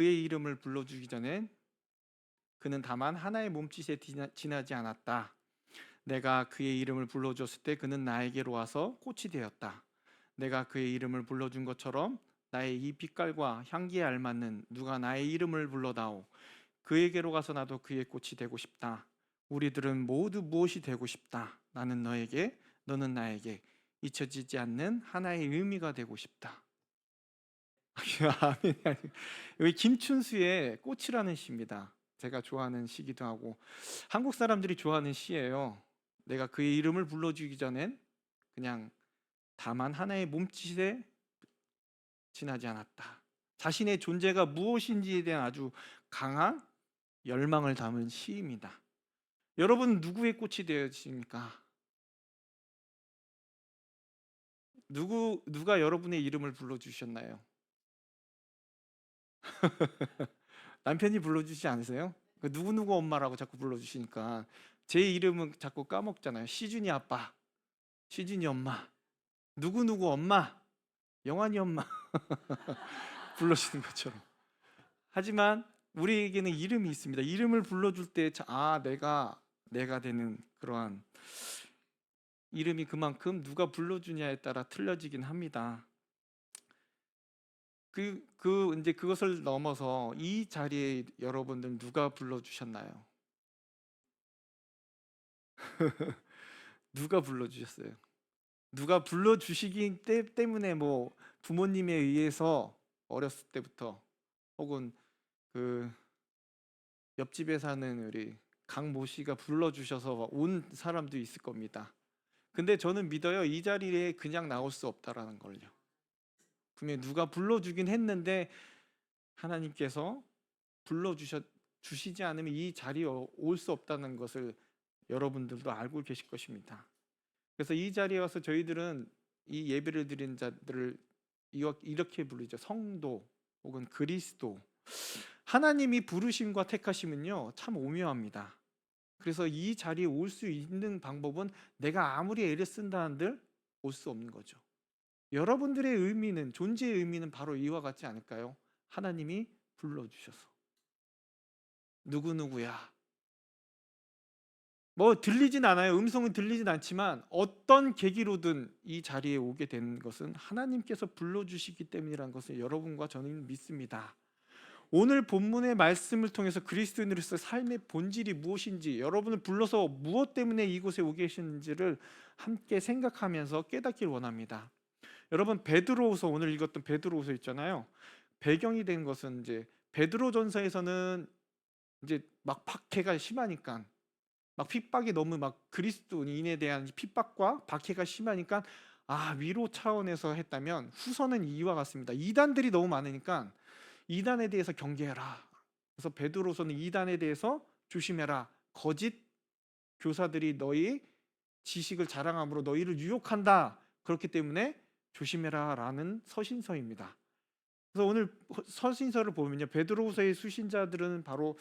그의 이름을 불러주기 전엔 그는 다만 하나의 몸짓에 지나지 않았다. 내가 그의 이름을 불러줬을 때 그는 나에게로 와서 꽃이 되었다. 내가 그의 이름을 불러준 것처럼 나의 이 빛깔과 향기에 알맞는 누가 나의 이름을 불러다오. 그에게로 가서 나도 그의 꽃이 되고 싶다. 우리들은 모두 무엇이 되고 싶다. 나는 너에게, 너는 나에게 잊혀지지 않는 하나의 의미가 되고 싶다. 아멘. 여기 김춘수의 꽃이라는 시입니다. 제가 좋아하는 시기도 하고 한국 사람들이 좋아하는 시예요. 내가 그의 이름을 불러주기 전엔 그냥 다만 하나의 몸짓에 지나지 않았다. 자신의 존재가 무엇인지에 대한 아주 강한 열망을 담은 시입니다. 여러분 누구의 꽃이 되었습니까? 누가 여러분의 이름을 불러주셨나요? 남편이 불러주시지 않으세요? 그 누구누구 엄마라고 자꾸 불러주시니까 제 이름은 자꾸 까먹잖아요. 시준이 아빠, 시준이 엄마, 누구누구 엄마, 영환이 엄마 불러주는 것처럼. 하지만 우리에게는 이름이 있습니다. 이름을 불러줄 때 내가 되는 그러한 이름이 그만큼 누가 불러주냐에 따라 틀려지긴 합니다. 이제 그것을 넘어서 이 자리에 여러분들 누가 불러주셨나요? 누가 불러주셨어요? 누가 불러주시기 때문에 뭐 부모님에 의해서 어렸을 때부터 혹은 그 옆집에 사는 우리 강모 씨가 불러주셔서 온 사람도 있을 겁니다. 근데 저는 믿어요. 이 자리에 그냥 나올 수 없다라는 걸요. 분명히 누가 불러주긴 했는데 하나님께서 주시지 않으면 이 자리에 올 수 없다는 것을 여러분들도 알고 계실 것입니다. 그래서 이 자리에 와서 저희들은 이 예배를 드린 자들을 이렇게 부르죠. 성도 혹은 그리스도. 하나님이 부르심과 택하심은요 참 오묘합니다. 그래서 이 자리에 올 수 있는 방법은 내가 아무리 애를 쓴다 한들 올 수 없는 거죠. 여러분들의 의미는, 존재의 의미는 바로 이와 같지 않을까요? 하나님이 불러주셔서 누구누구야 뭐 들리진 않아요. 음성은 들리진 않지만 어떤 계기로든 이 자리에 오게 된 것은 하나님께서 불러주시기 때문이라는 것을 여러분과 저는 믿습니다. 오늘 본문의 말씀을 통해서 그리스도인으로서 삶의 본질이 무엇인지, 여러분을 불러서 무엇 때문에 이곳에 오게 하시는지를 함께 생각하면서 깨닫길 원합니다. 여러분 베드로후서, 오늘 읽었던 베드로후서 있잖아요. 배경이 된 것은 이제 베드로전서에서는 이제 막 박해가 심하니까, 막 핍박이 너무 막 그리스도인에 대한 핍박과 박해가 심하니까 위로 차원에서 했다면, 후서는 이와 같습니다. 이단들이 너무 많으니까 이단에 대해서 경계해라. 그래서 베드로서는 이단에 대해서 조심해라. 거짓 교사들이 너희 지식을 자랑함으로 너희를 유혹한다. 그렇기 때문에 조심해라 라는 서신서입니다. 그래서 오늘 서신서를 보면요, 베드로후서의 수신자들은 바로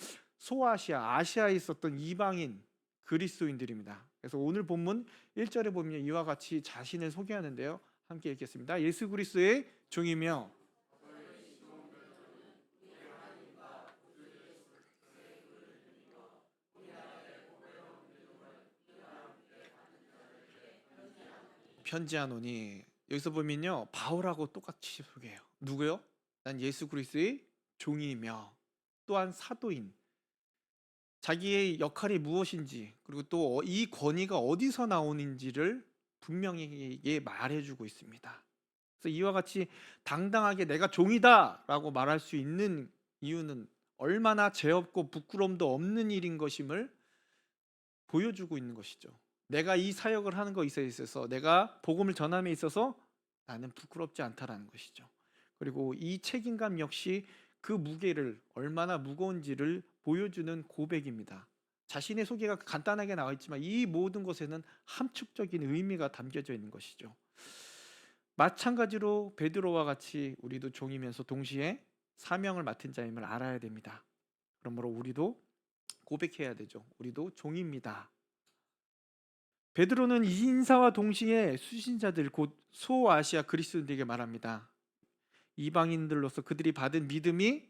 아시아에 있었던 이방인 그리스도인들입니다. 그래서 오늘 본문 1절에 보면 이와 같이 자신을 소개하는데요. 함께 읽겠습니다. 예수 그리스도의 종이며 편지하노니, 여기서 보면요 바울하고 똑같이 소개해요. 누구요? 난 예수 그리스도의 종이며 또한 사도인, 자기의 역할이 무엇인지 그리고 또 이 권위가 어디서 나오는지를 분명히 말해주고 있습니다. 그래서 이와 같이 당당하게 내가 종이다 라고 말할 수 있는 이유는 얼마나 죄 없고 부끄러움도 없는 일인 것임을 보여주고 있는 것이죠. 내가 이 사역을 하는 것에 있어서, 내가 복음을 전함에 있어서 나는 부끄럽지 않다라는 것이죠. 그리고 이 책임감 역시 그 무게를, 얼마나 무거운지를 보여주는 고백입니다. 자신의 소개가 간단하게 나와 있지만 이 모든 것에는 함축적인 의미가 담겨져 있는 것이죠. 마찬가지로 베드로와 같이 우리도 종이면서 동시에 사명을 맡은 자임을 알아야 됩니다. 그러므로 우리도 고백해야 되죠. 우리도 종입니다. 베드로는 이 인사와 동시에 수신자들, 곧 소아시아 그리스도인들에게 말합니다. 이방인들로서 그들이 받은 믿음이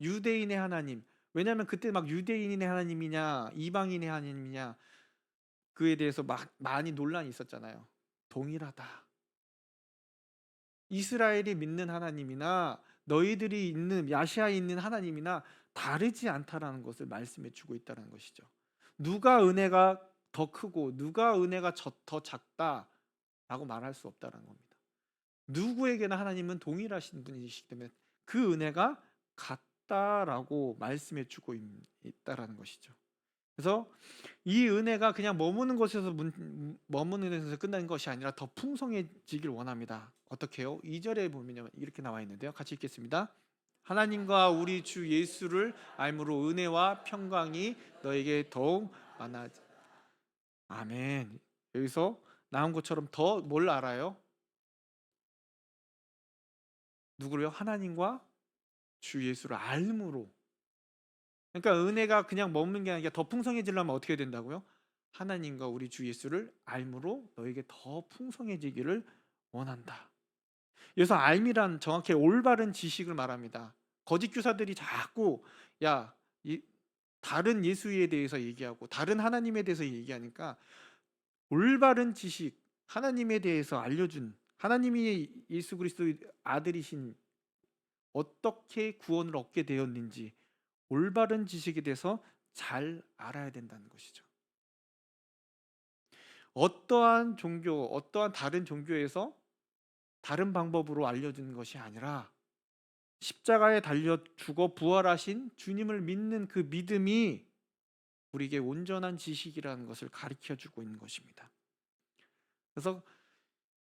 유대인의 하나님. 왜냐하면 그때 막 유대인의 하나님이냐 이방인의 하나님이냐 그에 대해서 막 많이 논란이 있었잖아요. 동일하다. 이스라엘이 믿는 하나님이나 너희들이 있는 야시아에 있는 하나님이나 다르지 않다라는 것을 말씀해 주고 있다는 것이죠. 누가 은혜가 더 크고 누가 은혜가 더 작다라고 말할 수 없다는 겁니다. 누구에게나 하나님은 동일하신 분이시기 때문에 그 은혜가 같다라고 말씀해 주고 있다라는 것이죠. 그래서 이 은혜가 그냥 머무는 데서 끝나는 것이 아니라 더 풍성해지길 원합니다. 어떻게요? 2절에 보면 이렇게 나와 있는데요. 같이 읽겠습니다. 하나님과 우리 주 예수를 알므로 은혜와 평강이 너에게 더욱 많아지. 아멘. 여기서 나온 것처럼 더 뭘 알아요? 누구를요? 하나님과 주 예수를 알므로. 그러니까 은혜가 그냥 머무는 게 아니라 더 풍성해지려면 어떻게 된다고요? 하나님과 우리 주 예수를 알므로 너에게 더 풍성해지기를 원한다. 여기서 알미란 정확히 올바른 지식을 말합니다. 거짓 교사들이 자꾸 야, 다른 예수에 대해서 얘기하고 다른 하나님에 대해서 얘기하니까 올바른 지식, 하나님에 대해서 알려준 하나님이 예수 그리스도의 아들이신 어떻게 구원을 얻게 되었는지 올바른 지식에 대해서 잘 알아야 된다는 것이죠. 어떠한 종교, 어떠한 다른 종교에서 다른 방법으로 알려주는 것이 아니라 십자가에 달려 죽어 부활하신 주님을 믿는 그 믿음이 우리에게 온전한 지식이라는 것을 가르쳐 주고 있는 것입니다. 그래서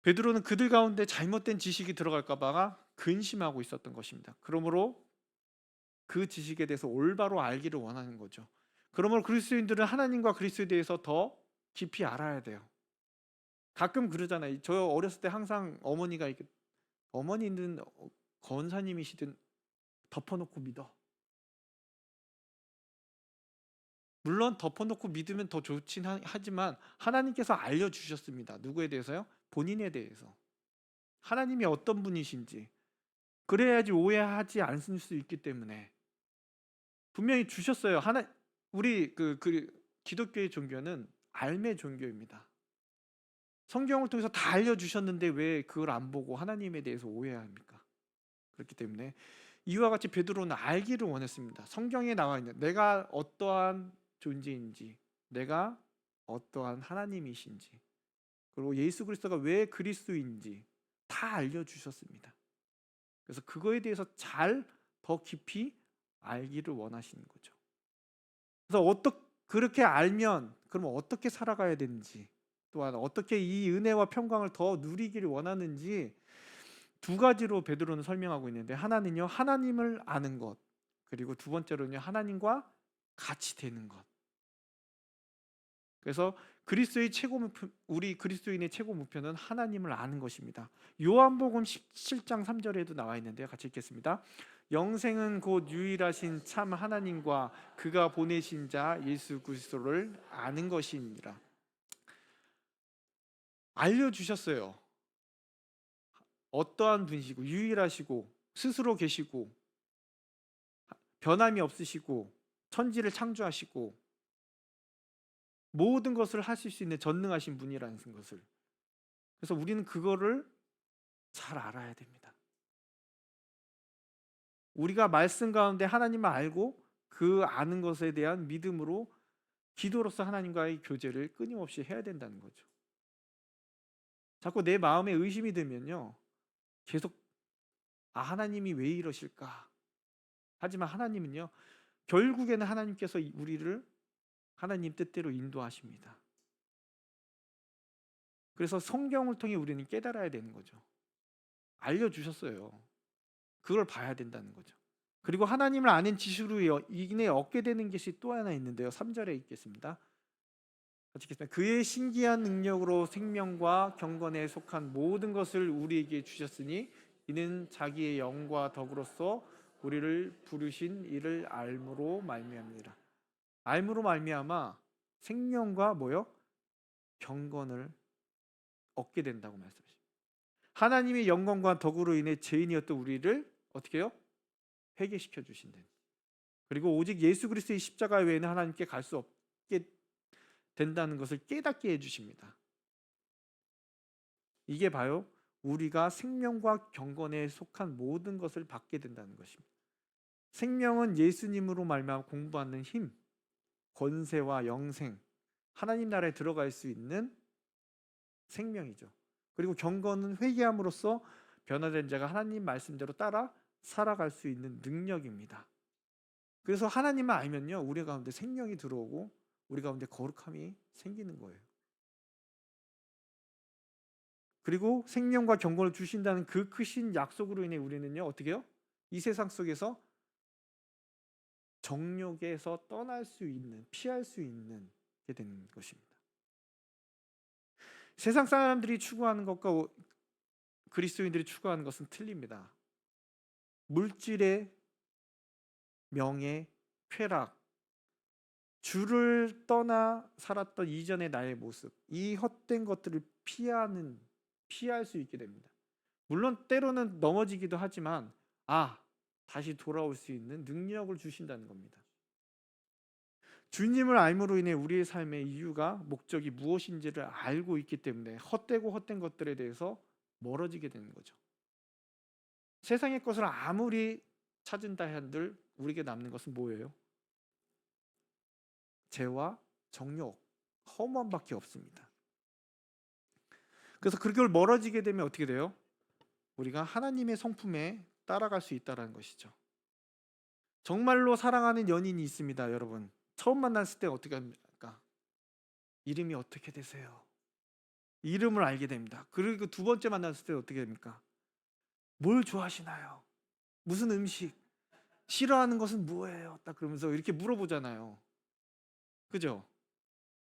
베드로는 그들 가운데 잘못된 지식이 들어갈까 봐 근심하고 있었던 것입니다. 그러므로 그 지식에 대해서 올바로 알기를 원하는 거죠. 그러므로 그리스도인들은 하나님과 그리스도에 대해서 더 깊이 알아야 돼요. 가끔 그러잖아요. 저 어렸을 때 항상 어머니가 이렇게 어머니는 권사님이시든 덮어놓고 믿어. 물론 덮어놓고 믿으면 더 좋긴 하지만 하나님께서 알려주셨습니다. 누구에 대해서요? 본인에 대해서. 하나님이 어떤 분이신지. 그래야지 오해하지 않을 수 있기 때문에 분명히 주셨어요. 우리 기독교의 종교는 알매 종교입니다. 성경을 통해서 다 알려주셨는데 왜 그걸 안 보고 하나님에 대해서 오해합니까? 그렇기 때문에 이와 같이 베드로는 알기를 원했습니다. 성경에 나와 있는 내가 어떠한 존재인지, 내가 어떠한 하나님이신지, 그리고 예수 그리스도가 왜 그리스도인지 다 알려주셨습니다. 그래서 그거에 대해서 더 깊이 알기를 원하시는 거죠. 그래서 그렇게 알면 그러면 어떻게 살아가야 되는지, 또한 어떻게 이 은혜와 평강을 더 누리기를 원하는지 두 가지로 베드로는 설명하고 있는데, 하나는요 하나님을 아는 것, 그리고 두 번째로는요 하나님과 같이 되는 것. 그래서 우리 그리스도인의 최고 목표는 하나님을 아는 것입니다. 요한복음 17장 3절에도 나와 있는데요. 같이 읽겠습니다. 영생은 곧 유일하신 참 하나님과 그가 보내신 자 예수 그리스도를 아는 것이니라. 알려주셨어요. 어떠한 분이시고 유일하시고 스스로 계시고 변함이 없으시고 천지를 창조하시고 모든 것을 하실 수 있는 전능하신 분이라는 것을. 그래서 우리는 그거를 잘 알아야 됩니다. 우리가 말씀 가운데 하나님을 알고 그 아는 것에 대한 믿음으로 기도로서 하나님과의 교제를 끊임없이 해야 된다는 거죠. 자꾸 내 마음에 의심이 들면요 계속 하나님이 왜 이러실까? 하지만 하나님은요 결국에는 하나님께서 우리를 하나님 뜻대로 인도하십니다. 그래서 성경을 통해 우리는 깨달아야 되는 거죠. 알려주셨어요. 그걸 봐야 된다는 거죠. 그리고 하나님을 아는 지식으로 인해 얻게 되는 것이 또 하나 있는데요. 3절에 있겠습니다. 같이 읽겠습니다. 그의 신기한 능력으로 생명과 경건에 속한 모든 것을 우리에게 주셨으니 이는 자기의 영과 덕으로서 우리를 부르신 이를 알므로 말미암니라. 알므로 말미암아 생명과 뭐요? 경건을 얻게 된다고 말씀하십니다. 하나님의 영광과 덕으로 인해 죄인이었던 우리를 어떻게 해요? 회개시켜 주신다는. 그리고 오직 예수 그리스도의 십자가 외에는 하나님께 갈 수 없게 된다는 것을 깨닫게 해 주십니다. 이게 바로 우리가 생명과 경건에 속한 모든 것을 받게 된다는 것입니다. 생명은 예수님으로 말미암아 공부하는 힘, 권세와 영생, 하나님 나라에 들어갈 수 있는 생명이죠. 그리고 경건은 회개함으로써 변화된 자가 하나님 말씀대로 따라 살아갈 수 있는 능력입니다. 그래서 하나님을 알면요, 우리 가운데 생명이 들어오고 우리 가운데 거룩함이 생기는 거예요. 그리고 생명과 경건을 주신다는 그 크신 약속으로 인해 우리는요, 어떻게 해요? 이 세상 속에서 정욕에서 떠날 수 있는, 피할 수 있는 게 되는 것입니다. 세상 사람들이 추구하는 것과 그리스도인들이 추구하는 것은 틀립니다. 물질의 명예, 쾌락, 주를 떠나 살았던 이전의 나의 모습, 이 헛된 것들을 피할 수 있게 됩니다. 물론 때로는 넘어지기도 하지만 다시 돌아올 수 있는 능력을 주신다는 겁니다. 주님을 알므로 인해 우리의 삶의 이유가, 목적이 무엇인지를 알고 있기 때문에 헛된 것들에 대해서 멀어지게 되는 거죠. 세상의 것을 아무리 찾은다 한들 우리에게 남는 것은 뭐예요? 죄와 정욕, 허무함밖에 없습니다. 그래서 그걸 멀어지게 되면 어떻게 돼요? 우리가 하나님의 성품에 따라갈 수 있다는 것이죠. 정말로 사랑하는 연인이 있습니다, 여러분. 처음 만났을 때 어떻게 합니까? 이름이 어떻게 되세요? 이름을 알게 됩니다. 그리고 두 번째 만났을 때 어떻게 됩니까? 뭘 좋아하시나요? 무슨 음식? 싫어하는 것은 뭐예요? 딱 그러면서 이렇게 물어보잖아요. 그죠?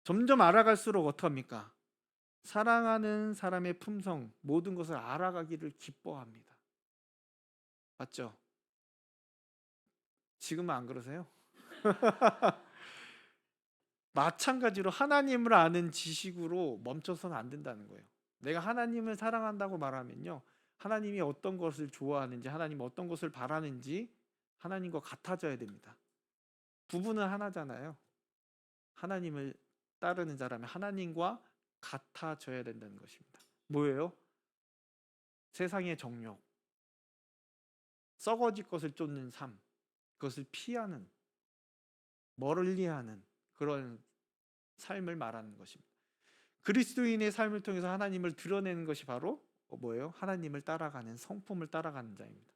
점점 알아갈수록 어떡합니까? 사랑하는 사람의 품성, 모든 것을 알아가기를 기뻐합니다. 맞죠? 지금은 안 그러세요? 마찬가지로 하나님을 아는 지식으로 멈춰서는 안 된다는 거예요. 내가 하나님을 사랑한다고 말하면요, 하나님이 어떤 것을 좋아하는지, 하나님 어떤 것을 바라는지 하나님과 같아져야 됩니다. 부부는 하나잖아요. 하나님을 따르는 자라면 하나님과 같아져야 된다는 것입니다. 뭐예요? 세상의 정욕, 썩어질 것을 쫓는 삶, 그것을 피하는, 멀리하는 그런 삶을 말하는 것입니다. 그리스도인의 삶을 통해서 하나님을 드러내는 것이 바로 뭐예요? 하나님을 따라가는, 성품을 따라가는 자입니다.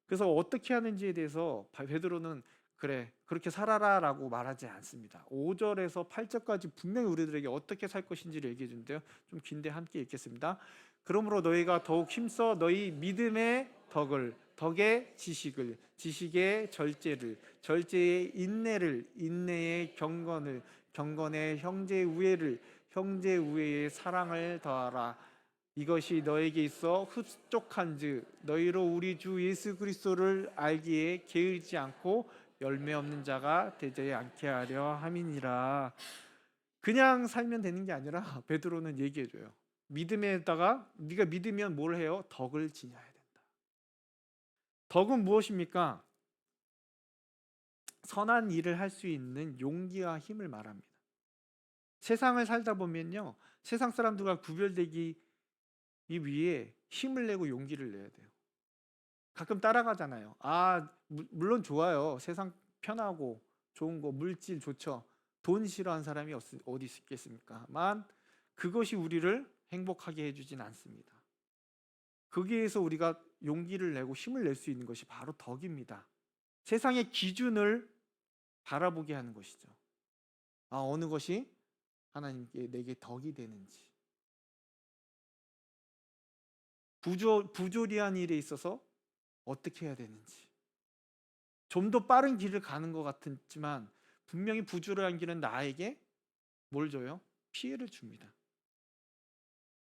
그래서 어떻게 하는지에 대해서 베드로는 그래 그렇게 살아라 라고 말하지 않습니다. 5절에서 8절까지 분명히 우리들에게 어떻게 살 것인지를 얘기해 주는데요, 좀 긴데 함께 읽겠습니다. 그러므로 너희가 더욱 힘써 너희 믿음의 덕의 지식을, 지식의 절제를, 절제의 인내를, 인내의 경건을, 경건의 형제 우애를, 형제 우애의 사랑을 더하라. 이것이 너에게 있어 흡족한즉 너희로 우리 주 예수 그리스도를 알기에 게으르지 않고 열매 없는 자가 되지 않게 하려 함이니라. 그냥 살면 되는 게 아니라 베드로는 얘기해줘요. 믿음에다가 네가 믿으면 뭘 해요? 덕을 지녀야 된다. 덕은 무엇입니까? 선한 일을 할 수 있는 용기와 힘을 말합니다. 세상을 살다 보면요, 세상 사람들과 구별되기 위해 힘을 내고 용기를 내야 돼요. 가끔 따라가잖아요. 물론 좋아요. 세상 편하고 좋은 거, 물질 좋죠. 돈 싫어하는 사람이 어디 있겠습니까?만 그것이 우리를 행복하게 해주진 않습니다. 거기에서 우리가 용기를 내고 힘을 낼 수 있는 것이 바로 덕입니다. 세상의 기준을 바라보게 하는 것이죠. 어느 것이 하나님께 내게 덕이 되는지. 부조리한 일에 있어서 어떻게 해야 되는지, 좀 더 빠른 길을 가는 것 같지만 분명히 부조리한 길은 나에게 뭘 줘요? 피해를 줍니다.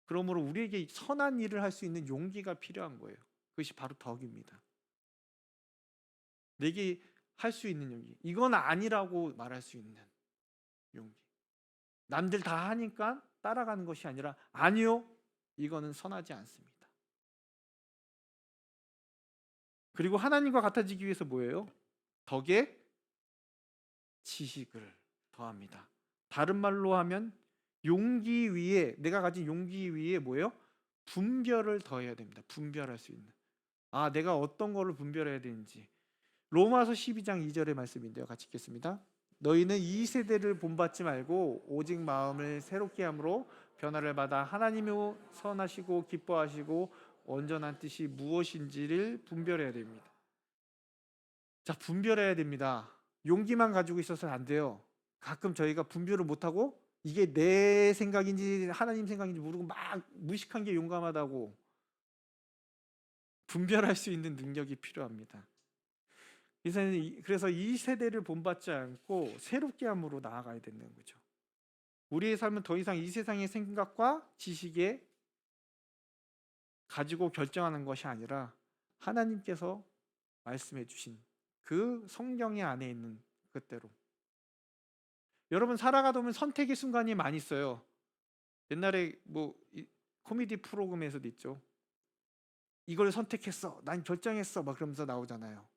그러므로 우리에게 선한 일을 할 수 있는 용기가 필요한 거예요. 그것이 바로 덕입니다. 내게 할 수 있는 용기, 이건 아니라고 말할 수 있는 용기. 남들 다 하니까 따라가는 것이 아니라 아니요, 이거는 선하지 않습니다. 그리고 하나님과 같아지기 위해서 뭐예요? 덕에 지식을 더합니다. 다른 말로 하면 용기 위에, 내가 가진 용기 위에 뭐예요? 분별을 더해야 됩니다. 분별할 수 있는. 내가 어떤 거를 분별해야 되는지. 로마서 12장 2절의 말씀인데요. 같이 읽겠습니다. 너희는 이 세대를 본받지 말고 오직 마음을 새롭게 함으로 변화를 받아 하나님의 선하시고 기뻐하시고 온전한 뜻이 무엇인지를 분별해야 됩니다. 자, 분별해야 됩니다. 용기만 가지고 있어서는 안 돼요. 가끔 저희가 분별을 못하고 이게 내 생각인지 하나님 생각인지 모르고 막 무식한 게 용감하다고. 분별할 수 있는 능력이 필요합니다. 그래서 이 세대를 본받지 않고 새롭게 함으로 나아가야 되는 거죠. 우리의 삶은 더 이상 이 세상의 생각과 지식에 가지고 결정하는 것이 아니라 하나님께서 말씀해 주신 그 성경의 안에 있는 그대로. 여러분, 살아가다 보면 선택의 순간이 많이 있어요. 옛날에 코미디 프로그램에서도 있죠. 이걸 선택했어, 난 결정했어, 막 그러면서 나오잖아요.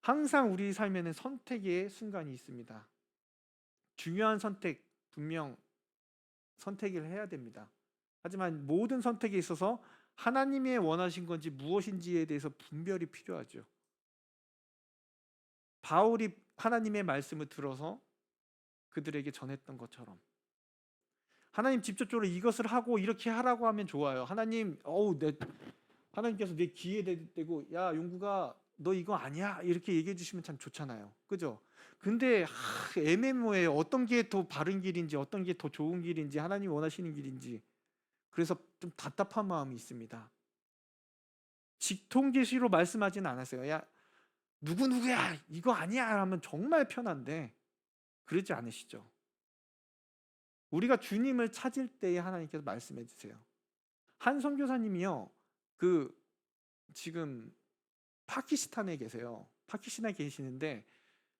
항상 우리 삶에는 선택의 순간이 있습니다. 중요한 선택, 분명 선택을 해야 됩니다. 하지만 모든 선택에 있어서 하나님의 원하신 건지 무엇인지에 대해서 분별이 필요하죠. 바울이 하나님의 말씀을 들어서 그들에게 전했던 것처럼 하나님 직접적으로 이것을 하고 이렇게 하라고 하면 좋아요. 하나님께서 내 귀에 대고 야 용구가 너 이거 아니야 이렇게 얘기해 주시면 참 좋잖아요. 그죠? 근데 애매모호해요. 어떤 게 더 바른 길인지 어떤 게 더 좋은 길인지 하나님이 원하시는 길인지. 그래서 좀 답답한 마음이 있습니다. 직통계시로 말씀하지는 않았어요. 야 누구야 이거 아니야 하면 정말 편한데 그러지 않으시죠. 우리가 주님을 찾을 때에 하나님께서 말씀해 주세요. 한 선교사님이요, 지금 파키스탄에 계세요. 파키스탄에 계시는데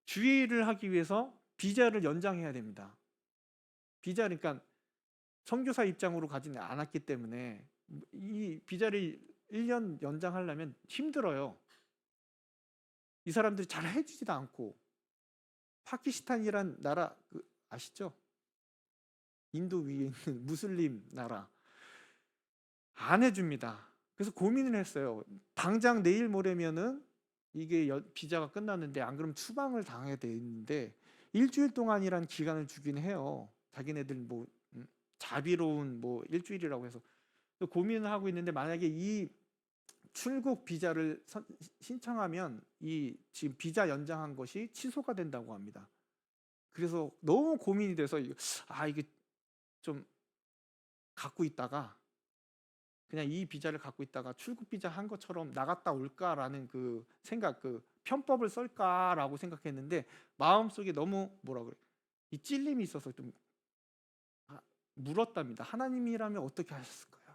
주의를 하기 위해서 비자를 연장해야 됩니다. 그러니까 선교사 입장으로 가지는 않았기 때문에 이 비자를 1년 연장하려면 힘들어요. 이 사람들이 잘 해주지도 않고. 파키스탄이란 나라 아시죠? 인도 위에 있는 무슬림 나라. 안 해줍니다. 그래서 고민을 했어요. 당장 내일 모레면은 이게 비자가 끝났는데 안 그러면 추방을 당하게 돼 있는데 일주일 동안이란 기간을 주긴 해요. 자기네들 자비로운 일주일이라고 해서 고민을 하고 있는데 만약에 이 출국 비자를 신청하면 이 지금 비자 연장한 것이 취소가 된다고 합니다. 그래서 너무 고민이 돼서 이게 좀 갖고 있다가 그냥 이 비자를 갖고 있다가 출국 비자 한 것처럼 나갔다 올까라는 그 생각, 편법을 쓸까라고 생각했는데 마음속에 너무 이 찔림이 있어서 좀 물었답니다. 하나님이라면 어떻게 하셨을까요?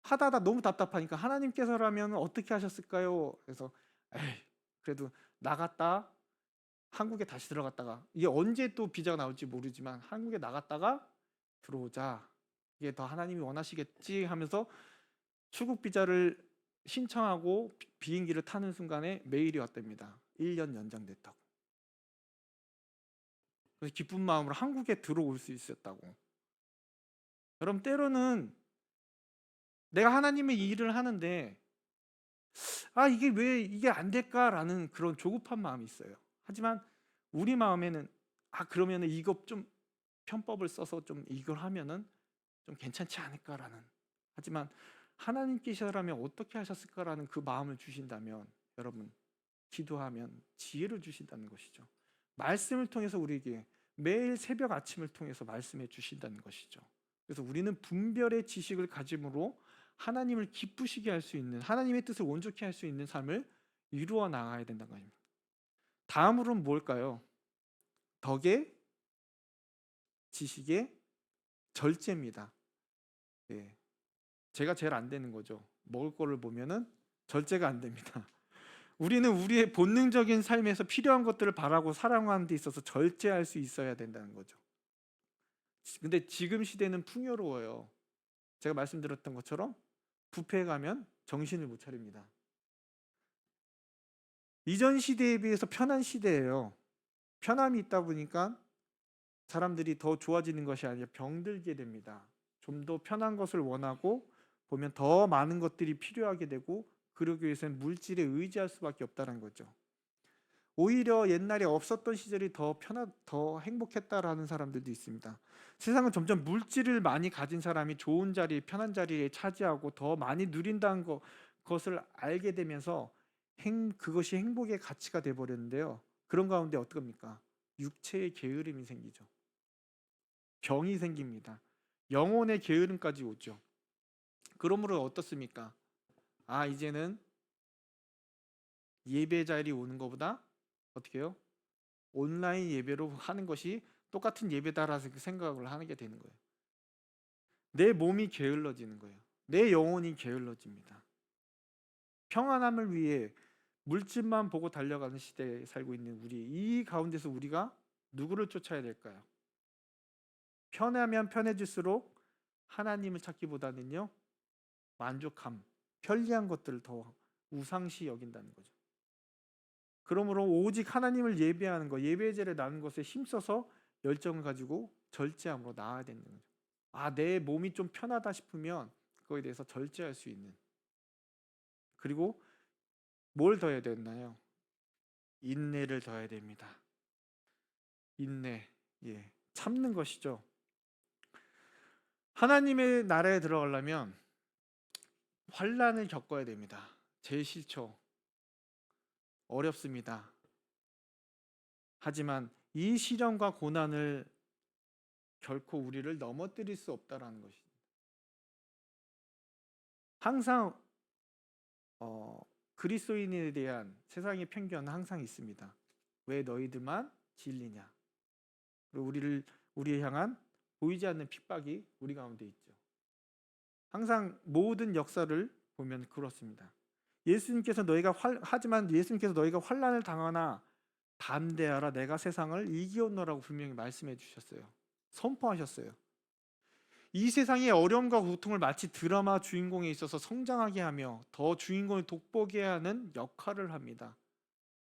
하다가 너무 답답하니까 하나님께서라면 어떻게 하셨을까요? 그래서 그래도 나갔다 한국에 다시 들어갔다가 이게 언제 또 비자가 나올지 모르지만 한국에 나갔다가 들어오자. 이게 더 하나님이 원하시겠지 하면서 출국 비자를 신청하고 비행기를 타는 순간에 메일이 왔답니다. 1년 연장됐다고. 그래서 기쁜 마음으로 한국에 들어올 수 있었다고. 여러분, 때로는 내가 하나님의 일을 하는데 이게 왜 이게 안 될까라는 그런 조급한 마음이 있어요. 하지만 우리 마음에는 그러면은 이거 좀 편법을 써서 좀 이걸 하면은 좀 괜찮지 않을까라는. 하지만 하나님께서라면 어떻게 하셨을까라는 그 마음을 주신다면 여러분 기도하면 지혜를 주신다는 것이죠. 말씀을 통해서 우리에게 매일 새벽 아침을 통해서 말씀해 주신다는 것이죠. 그래서 우리는 분별의 지식을 가짐으로 하나님을 기쁘시게 할 수 있는, 하나님의 뜻을 온전케 할 수 있는 삶을 이루어 나가야 된다는 겁니다. 다음으로는 뭘까요? 덕의 지식의 절제입니다. 예. 제가 제일 안 되는 거죠. 먹을 거를 보면은 절제가 안 됩니다. 우리는 우리의 본능적인 삶에서 필요한 것들을 바라고 사랑하는 데 있어서 절제할 수 있어야 된다는 거죠. 근데 지금 시대는 풍요로워요. 제가 말씀드렸던 것처럼 뷔페에 가면 정신을 못 차립니다. 이전 시대에 비해서 편한 시대예요. 편함이 있다 보니까 사람들이 더 좋아지는 것이 아니라 병들게 됩니다. 좀 더 편한 것을 원하고 보면 더 많은 것들이 필요하게 되고, 그러기 위해서는 물질에 의지할 수밖에 없다는 거죠. 오히려 옛날에 없었던 시절이 더 행복했다라는 사람들도 있습니다. 세상은 점점 물질을 많이 가진 사람이 좋은 자리, 편한 자리에 차지하고 더 많이 누린다는 것을 알게 되면서 그것이 행복의 가치가 돼 버렸는데요. 그런 가운데 어떡합니까? 육체의 게으름이 생기죠. 병이 생깁니다. 영혼의 게으름까지 오죠. 그러므로 어떻습니까? 이제는 예배 자리 오는 것보다 어떻게 해요? 온라인 예배로 하는 것이 똑같은 예배다라서 생각을 하게 되는 거예요. 내 몸이 게을러지는 거예요. 내 영혼이 게을러집니다. 평안함을 위해 물질만 보고 달려가는 시대에 살고 있는 우리, 이 가운데서 우리가 누구를 쫓아야 될까요? 편하면 편해질수록 하나님을 찾기보다는요, 만족함, 편리한 것들을 더 우상시 여긴다는 거죠. 그러므로 오직 하나님을 예배하는 것, 예배제를 나누는 것에 힘써서 열정을 가지고 절제함으로 나아야 되는 거죠. 내 몸이 좀 편하다 싶으면 그거에 대해서 절제할 수 있는. 그리고 뭘 더해야 되나요? 인내를 더해야 됩니다. 인내, 참는 것이죠. 하나님의 나라에 들어가려면 환난을 겪어야 됩니다. 제일 싫죠. 어렵습니다. 하지만 이 시련과 고난을 결코 우리를 넘어뜨릴 수 없다라는 것입니다. 항상 그리스도인에 대한 세상의 편견은 항상 있습니다. 왜 너희들만 진리냐? 그리고 우리를 향한 보이지 않는 핍박이 우리 가운데 있죠. 항상 모든 역사를 보면 그렇습니다. 하지만 예수님께서 너희가 환난을 당하나 담대하라, 내가 세상을 이기었노라고 분명히 말씀해 주셨어요. 선포하셨어요. 이 세상의 어려움과 고통을 마치 드라마 주인공에 있어서 성장하게 하며 더 주인공을 돋보게 하는 역할을 합니다.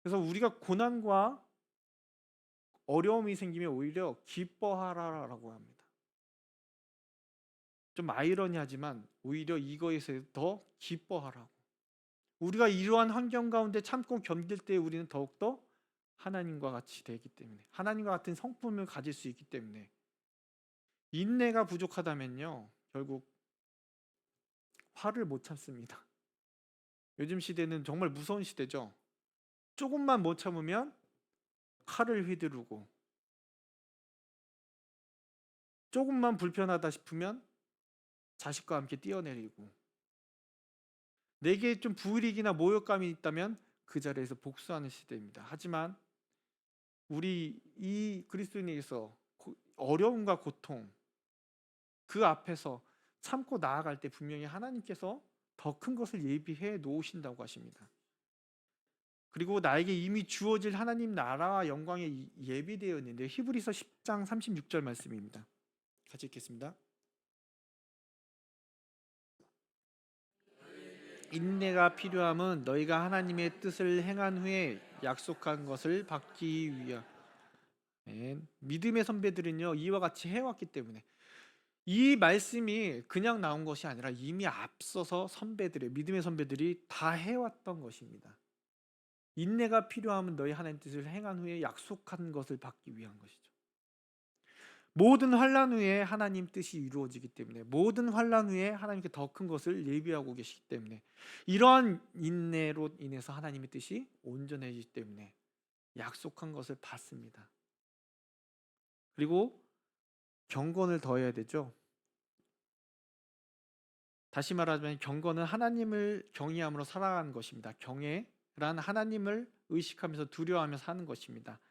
그래서 우리가 고난과 어려움이 생기면 오히려 기뻐하라라고 합니다. 좀 아이러니하지만 오히려 이거에서 더 기뻐하라고. 우리가 이러한 환경 가운데 참고 견딜 때 우리는 더욱더 하나님과 같이 되기 때문에, 하나님과 같은 성품을 가질 수 있기 때문에, 인내가 부족하다면요, 결국 화를 못 참습니다. 요즘 시대는 정말 무서운 시대죠. 조금만 못 참으면 칼을 휘두르고, 조금만 불편하다 싶으면 자식과 함께 뛰어내리고, 내게 좀 불이익이나 모욕감이 있다면 그 자리에서 복수하는 시대입니다. 하지만 우리 이 그리스도인에게서 어려움과 고통, 그 앞에서 참고 나아갈 때 분명히 하나님께서 더 큰 것을 예비해 놓으신다고 하십니다. 그리고 나에게 이미 주어질 하나님 나라와 영광에 예비되어 있는데, 히브리서 10장 36절 말씀입니다. 같이 읽겠습니다. 인내가 필요함은 너희가 하나님의 뜻을 행한 후에 약속한 것을 받기 위함. 믿음의 선배들은요, 이와 같이 해왔기 때문에, 이 말씀이 그냥 나온 것이 아니라 이미 앞서서 믿음의 선배들이 다 해왔던 것입니다. 인내가 필요하면 너희 하나님 뜻을 행한 후에 약속한 것을 받기 위한 것이죠. 모든 환난 후에 하나님 뜻이 이루어지기 때문에, 모든 환난 후에 하나님께 더 큰 것을 예비하고 계시기 때문에, 이러한 인내로 인해서 하나님의 뜻이 온전해지기 때문에 약속한 것을 받습니다. 그리고 경건을 더해야 되죠. 다시 말하자면 경건은 하나님을 경외함으로 살아가는 것입니다. 경외란 하나님을 의식하면서 두려워하며 사는 것입니다.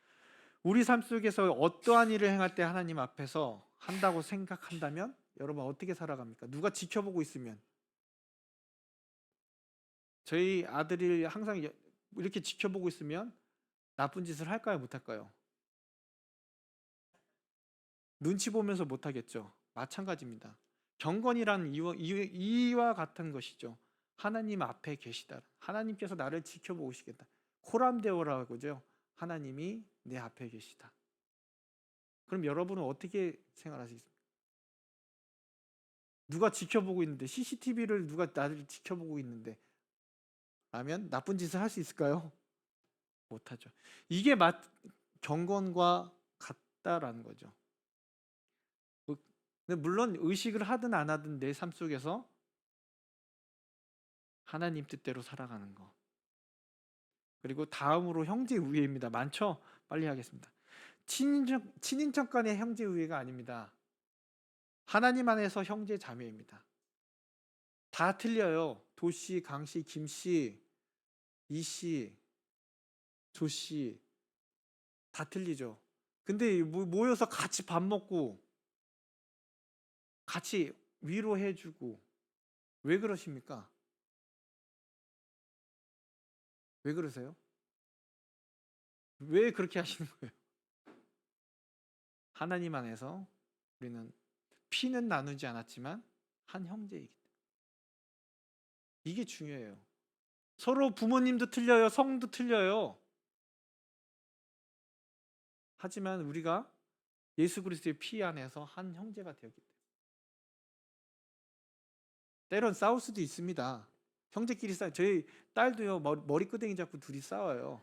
우리 삶 속에서 어떠한 일을 행할 때 하나님 앞에서 한다고 생각한다면 여러분 어떻게 살아갑니까? 누가 지켜보고 있으면, 저희 아들이 항상 이렇게 지켜보고 있으면 나쁜 짓을 할까요? 못할까요? 눈치 보면서 못하겠죠. 마찬가지입니다. 경건이란 이와 같은 것이죠. 하나님 앞에 계시다. 하나님께서 나를 지켜보시겠다. 코람데오라고죠. 하나님이 내 앞에 계시다. 그럼 여러분은 어떻게 생각하시겠습니까? 누가 지켜보고 있는데, CCTV를 누가 나를 지켜보고 있는데 라면 나쁜 짓을 할 수 있을까요? 못하죠. 이게 경건과 같다라는 거죠. 근데 물론 의식을 하든 안 하든 내 삶 속에서 하나님 뜻대로 살아가는 거. 그리고 다음으로 형제 우애입니다. 많죠? 빨리 하겠습니다. 친인척 간의 형제 우애가 아닙니다. 하나님 안에서 형제 자매입니다. 다 틀려요. 도씨, 강씨, 김씨, 이씨, 조씨 다 틀리죠. 근데 모여서 같이 밥 먹고 같이 위로해주고 왜 그러십니까? 왜 그러세요? 왜 그렇게 하시는 거예요? 하나님 안에서 우리는 피는 나누지 않았지만 한 형제이기 때문에 이게 중요해요. 서로 부모님도 틀려요. 성도 틀려요. 하지만 우리가 예수 그리스도의 피 안에서 한 형제가 되었기 때문에 때론 싸울 수도 있습니다. 형제끼리 저희 딸도요 머리끄댕이 잡고 둘이 싸워요.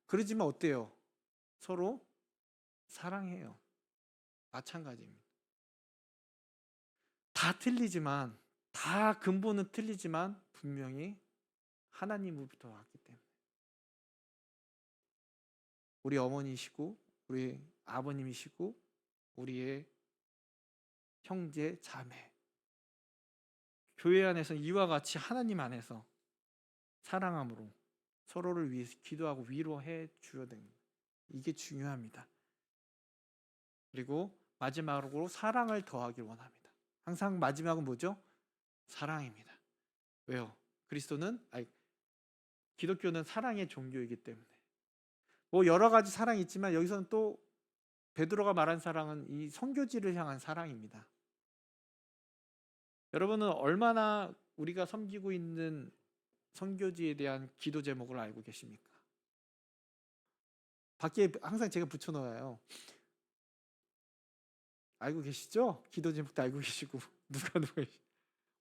그러지만 어때요? 서로 사랑해요. 마찬가지입니다. 다 틀리지만 다 근본은 틀리지만 분명히 하나님으로부터 왔기 때문에 우리 어머니시고 우리 아버님이시고 우리의 형제 자매 교회 안에서 이와 같이 하나님 안에서 사랑함으로 서로를 위해서 기도하고 위로해 주어야 됩니다. 이게 중요합니다. 그리고 마지막으로 사랑을 더하길 원합니다. 항상 마지막은 뭐죠? 사랑입니다. 왜요? 기독교는 사랑의 종교이기 때문에 뭐 여러 가지 사랑이 있지만 여기서는 또 베드로가 말한 사랑은 이 선교지를 향한 사랑입니다. 여러분은 얼마나 우리가 섬기고 있는 선교지에 대한 기도 제목을 알고 계십니까? 밖에 항상 제가 붙여놓아요. 알고 계시죠? 기도 제목도 알고 계시고 누가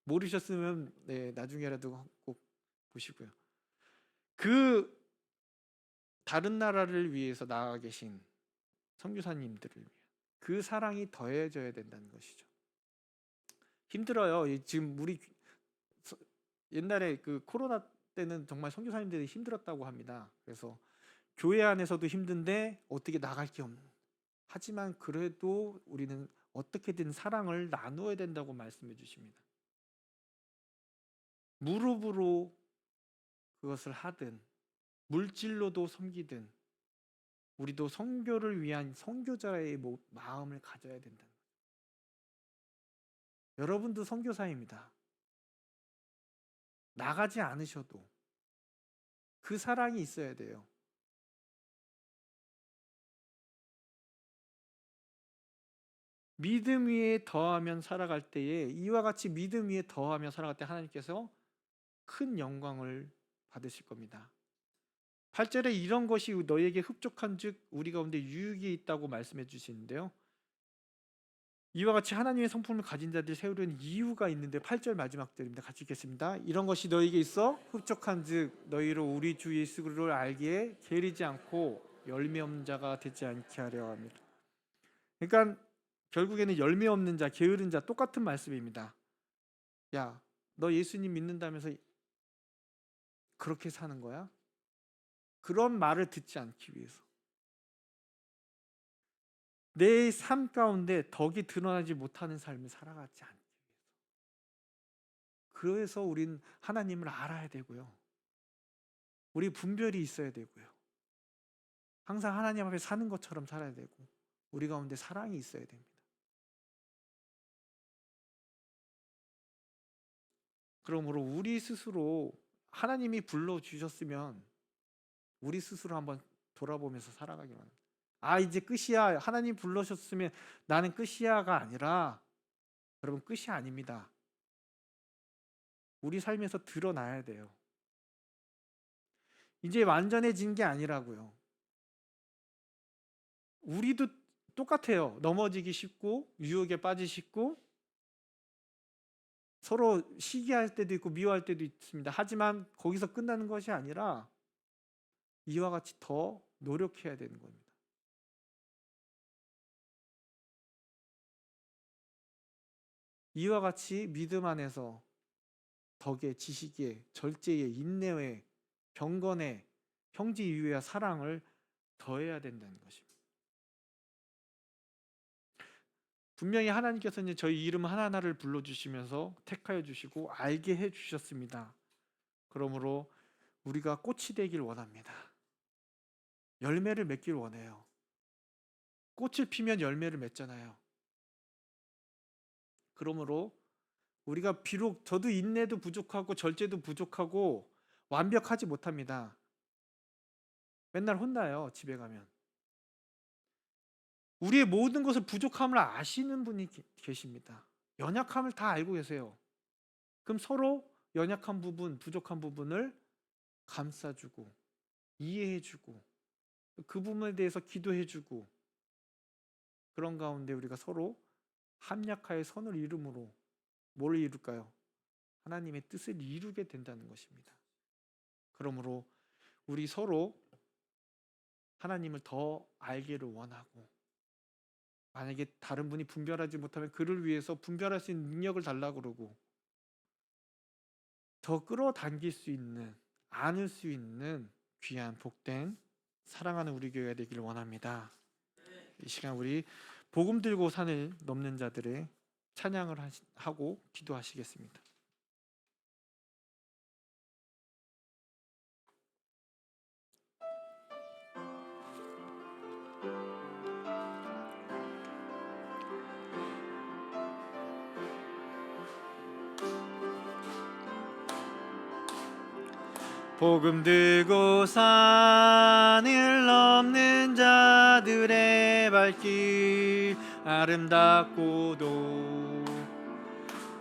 모르셨으면 나중에라도 꼭 보시고요. 그 다른 나라를 위해서 나아가 계신 선교사님들을 위한 그 사랑이 더해져야 된다는 것이죠. 힘들어요. 지금 우리 옛날에 그 코로나 때는 정말 선교사님들이 힘들었다고 합니다. 그래서 교회 안에서도 힘든데 어떻게 나갈 게 없는. 하지만 그래도 우리는 어떻게든 사랑을 나누어야 된다고 말씀해 주십니다. 무릎으로 그것을 하든 물질로도 섬기든 우리도 선교를 위한 선교자의 마음을 가져야 된다는 거예요. 여러분도 선교사입니다. 나가지 않으셔도 그 사랑이 있어야 돼요. 믿음 위에 더하면 살아갈 때에 이와 같이 믿음 위에 더하며 살아갈 때 하나님께서 큰 영광을 받으실 겁니다. 8절에 이런 것이 너희에게 흡족한즉 우리 가운데 유익이 있다고 말씀해 주시는데요. 이와 같이 하나님의 성품을 가진 자들이 세우려는 이유가 있는데 8절 마지막 절입니다. 같이 읽겠습니다. 이런 것이 너희에게 있어 흡족한즉 너희로 우리 주 예수 그리스도를 알기에 게으르지 않고 열매 없는 자가 되지 않게 하려 합니다. 그러니까 결국에는 열매 없는 자, 게으른 자 똑같은 말씀입니다. 야, 너 예수님 믿는다면서 그렇게 사는 거야? 그런 말을 듣지 않기 위해서 내 삶 가운데 덕이 드러나지 못하는 삶을 살아가지 않기 위해서 그래서 우린 하나님을 알아야 되고요. 우리 분별이 있어야 되고요. 항상 하나님 앞에 사는 것처럼 살아야 되고 우리 가운데 사랑이 있어야 됩니다. 그러므로 우리 스스로 하나님이 불러주셨으면 우리 스스로 한번 돌아보면서 살아가기 바랍니다. 이제 끝이야. 하나님 불러주셨으면 나는 끝이야가 아니라 여러분 끝이 아닙니다. 우리 삶에서 드러나야 돼요. 이제 완전해진 게 아니라고요. 우리도 똑같아요. 넘어지기 쉽고 유혹에 빠지시고 서로 시기할 때도 있고 미워할 때도 있습니다. 하지만 거기서 끝나는 것이 아니라 이와 같이 더 노력해야 되는 겁니다. 이와 같이 믿음 안에서 덕에, 지식에, 절제에, 인내에, 경건에, 형제 이유와 사랑을 더해야 된다는 것입니다. 분명히 하나님께서는 저희 이름 하나하나를 불러주시면서 택하여 주시고 알게 해주셨습니다. 그러므로 우리가 꽃이 되길 원합니다. 열매를 맺길 원해요. 꽃을 피면 열매를 맺잖아요. 그러므로 우리가 비록 저도 인내도 부족하고 절제도 부족하고 완벽하지 못합니다. 맨날 혼나요, 집에 가면. 우리의 모든 것을 부족함을 아시는 분이 계십니다. 연약함을 다 알고 계세요. 그럼 서로 연약한 부분, 부족한 부분을 감싸주고 이해해주고 그 부분에 대해서 기도해주고 그런 가운데 우리가 서로 합력하여 선을 이름으로 뭘 이룰까요? 하나님의 뜻을 이루게 된다는 것입니다. 그러므로 우리 서로 하나님을 더 알기를 원하고 만약에 다른 분이 분별하지 못하면 그를 위해서 분별할 수 있는 능력을 달라고 그러고 더 끌어당길 수 있는 안을 수 있는 귀한 복된 사랑하는 우리 교회가 되기를 원합니다. 이 시간 우리 복음 들고 산을 넘는 자들의 찬양을 하고 기도하시겠습니다. 복음 들고 산을 넘는 자들의 발길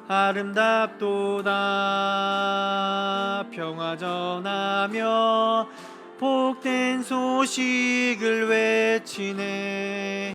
아름답도다 평화 전하며 복된 소식을 외치네.